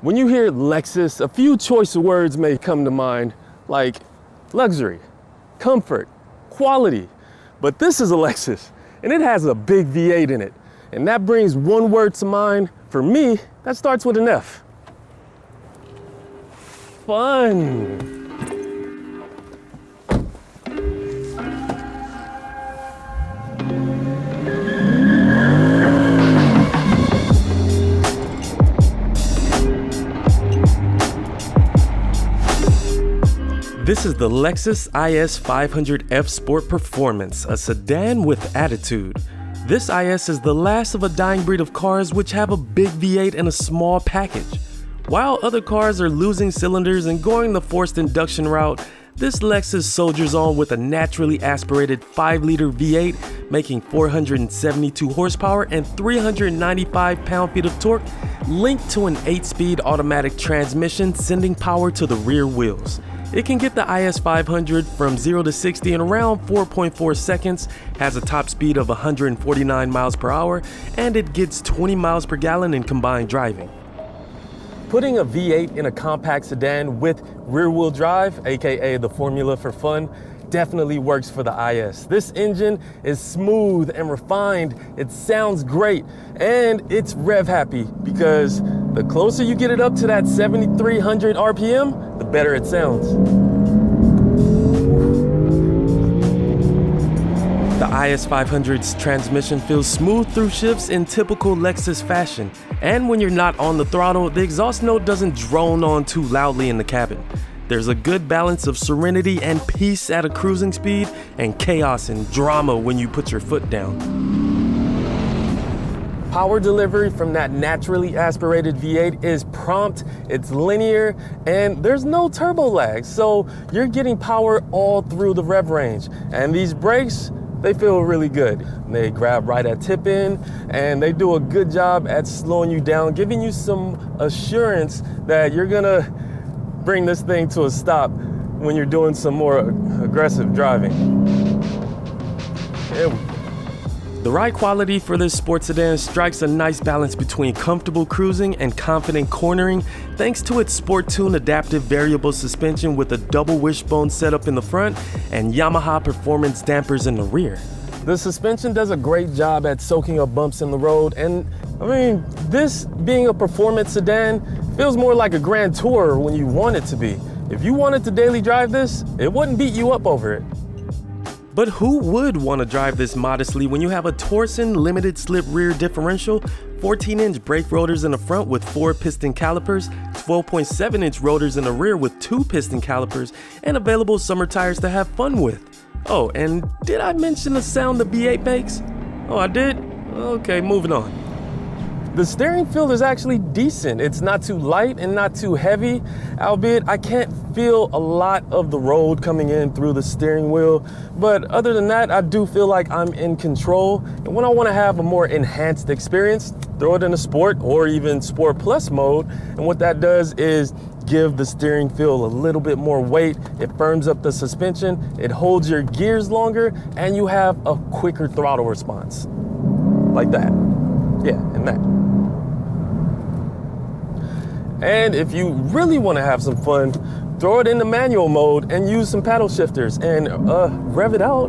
When you hear Lexus, a few choice words may come to mind, like luxury, comfort, quality. But this is a Lexus, and it has a big V8 in it. And that brings one word to mind. For me, that starts with an F. Fun. This is the Lexus IS500 F Sport Performance, a sedan with attitude. This IS is the last of a dying breed of cars which have a big V8 and a small package. While other cars are losing cylinders and going the forced induction route, this Lexus soldiers on with a naturally aspirated 5-liter V8, making 472 horsepower and 395 pound-feet of torque, linked to an 8-speed automatic transmission sending power to the rear wheels. It can get the IS500 from 0 to 60 in around 4.4 seconds, has a top speed of 149 miles per hour, and it gets 20 miles per gallon in combined driving. Putting a V8 in a compact sedan with rear-wheel drive, aka the formula for fun, definitely works for the IS. This engine is smooth and refined, it sounds great, and it's rev happy because the closer you get it up to that 7,300 RPM, the better it sounds. The IS500's transmission feels smooth through shifts in typical Lexus fashion, and when you're not on the throttle, the exhaust note doesn't drone on too loudly in the cabin. There's a good balance of serenity and peace at a cruising speed, and chaos and drama when you put your foot down. Power delivery from that naturally aspirated V8 is prompt, it's linear, and there's no turbo lag, so you're getting power all through the rev range. And these brakes, they feel really good. They grab right at tip in, and they do a good job at slowing you down, giving you some assurance that you're gonna bring this thing to a stop when you're doing some more aggressive driving. The ride quality for this sports sedan strikes a nice balance between comfortable cruising and confident cornering thanks to its Sport-Tune adaptive variable suspension with a double wishbone setup in the front and Yamaha performance dampers in the rear. The suspension does a great job at soaking up bumps in the road, and I mean, this being a performance sedan feels more like a Grand Tourer when you want it to be. If you wanted to daily drive this, it wouldn't beat you up over it. But who would want to drive this modestly when you have a Torsen limited slip rear differential, 14-inch brake rotors in the front with 4 piston calipers, 12.7-inch rotors in the rear with 2 piston calipers, and available summer tires to have fun with? Oh, and did I mention the sound the V8 makes? Oh, I did? Okay, moving on. The steering feel is actually decent. It's not too light and not too heavy, albeit I can't feel a lot of the road coming in through the steering wheel. But other than that, I do feel like I'm in control. And when I want to have a more enhanced experience, throw it in a Sport or even Sport Plus mode. And what that does is give the steering feel a little bit more weight. It firms up the suspension, it holds your gears longer, and you have a quicker throttle response. Like that. Yeah, and that. And if you really want to have some fun, throw it in the manual mode and use some paddle shifters and rev it out.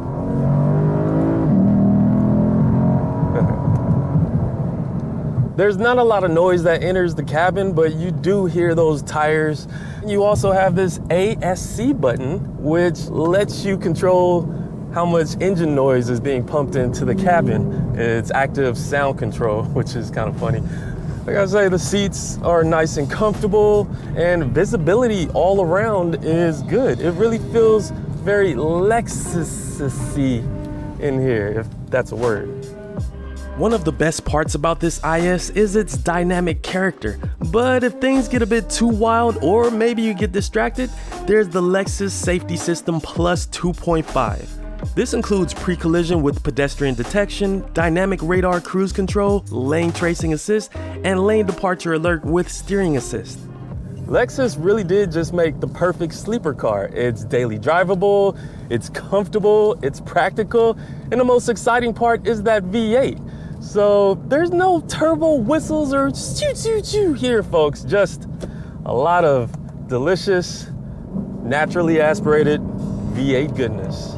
There's not a lot of noise that enters the cabin, but you do hear those tires. You also have this ASC button, which lets you control how much engine noise is being pumped into the cabin. It's active sound control, which is kind of funny. Like I say, the seats are nice and comfortable, and visibility all around is good. It really feels very Lexus-y in here, if that's a word. One of the best parts about this IS is its dynamic character, but if things get a bit too wild or maybe you get distracted, there's the Lexus Safety System Plus 2.5. This includes pre-collision with pedestrian detection, dynamic radar cruise control, lane tracing assist, and lane departure alert with steering assist. Lexus really did just make the perfect sleeper car. It's daily drivable, it's comfortable, it's practical, and the most exciting part is that V8. So there's no turbo whistles or choo choo choo here, folks. Just a lot of delicious, naturally aspirated V8 goodness.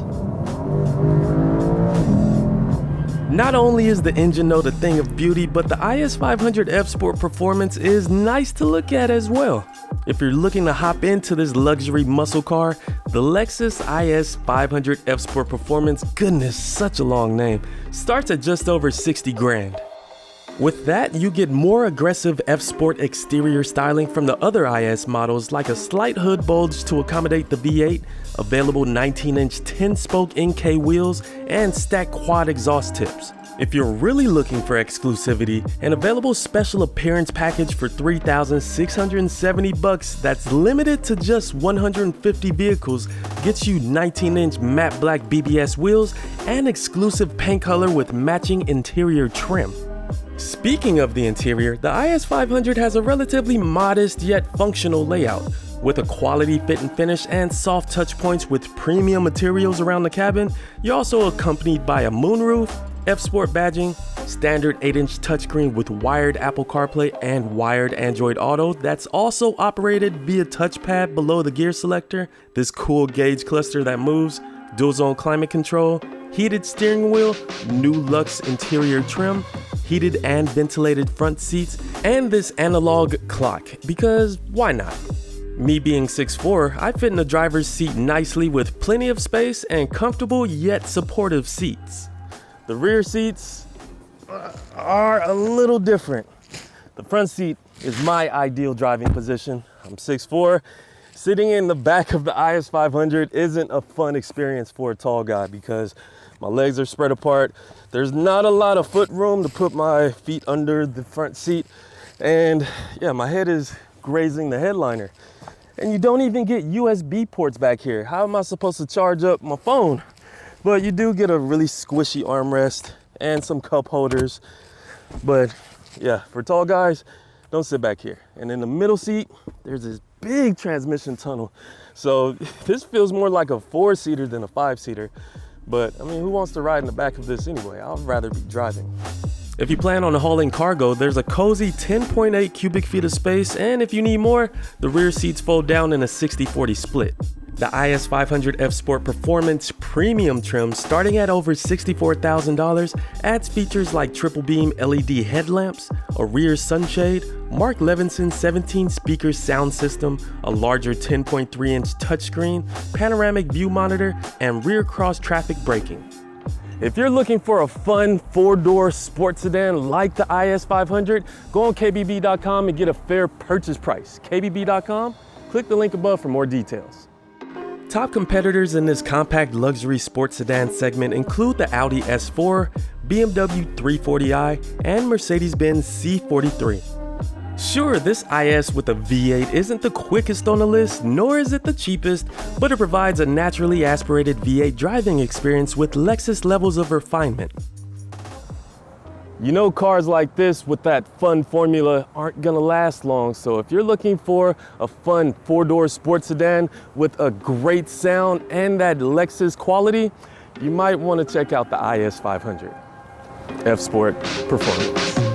Not only is the engine note a thing of beauty, but the IS500 F Sport performance is nice to look at as well. If you're looking to hop into this luxury muscle car, the Lexus IS500 F Sport performance, goodness, such a long name, starts at just over 60 grand. With that, you get more aggressive F Sport exterior styling from the other IS models, like a slight hood bulge to accommodate the V8, available 19-inch 10-spoke NK wheels, and stacked quad exhaust tips. If you're really looking for exclusivity, an available special appearance package for $3,670 that's limited to just 150 vehicles gets you 19-inch matte black BBS wheels and exclusive paint color with matching interior trim. Speaking of the interior, the IS500 has a relatively modest yet functional layout. With a quality fit and finish and soft touch points with premium materials around the cabin, you're also accompanied by a moonroof, F Sport badging, standard 8-inch touchscreen with wired Apple CarPlay and wired Android Auto that's also operated via touchpad below the gear selector, this cool gauge cluster that moves, dual zone climate control, heated steering wheel, new luxe interior trim, heated and ventilated front seats, and this analog clock, because why not? Me being 6'4", I fit in the driver's seat nicely with plenty of space and comfortable yet supportive seats. The rear seats are a little different. The front seat is my ideal driving position. I'm 6'4". Sitting in the back of the IS500 isn't a fun experience for a tall guy because my legs are spread apart. There's not a lot of foot room to put my feet under the front seat. And yeah, my head is grazing the headliner. And you don't even get USB ports back here. How am I supposed to charge up my phone? But you do get a really squishy armrest and some cup holders. But yeah, for tall guys, don't sit back here. And in the middle seat, there's this big transmission tunnel. So this feels more like a 4-seater than a 5-seater. But I mean, who wants to ride in the back of this anyway? I'd rather be driving. If you plan on hauling cargo, there's a cozy 10.8 cubic feet of space, and if you need more, the rear seats fold down in a 60-40 split. The IS500 F Sport Performance Premium trim, starting at over $64,000, adds features like triple beam LED headlamps, a rear sunshade, Mark Levinson 17-speaker sound system, a larger 10.3-inch touchscreen, panoramic view monitor, and rear cross-traffic braking. If you're looking for a fun 4-door sports sedan like the IS500, go on kbb.com and get a fair purchase price. kbb.com, click the link above for more details. Top competitors in this compact luxury sports sedan segment include the Audi S4, BMW 340i, and Mercedes-Benz C43. Sure, this IS with a V8 isn't the quickest on the list, nor is it the cheapest, but it provides a naturally aspirated V8 driving experience with Lexus levels of refinement. You know, cars like this with that fun formula aren't gonna last long, so if you're looking for a fun 4-door sports sedan with a great sound and that Lexus quality, you might want to check out the IS500 F Sport Performance.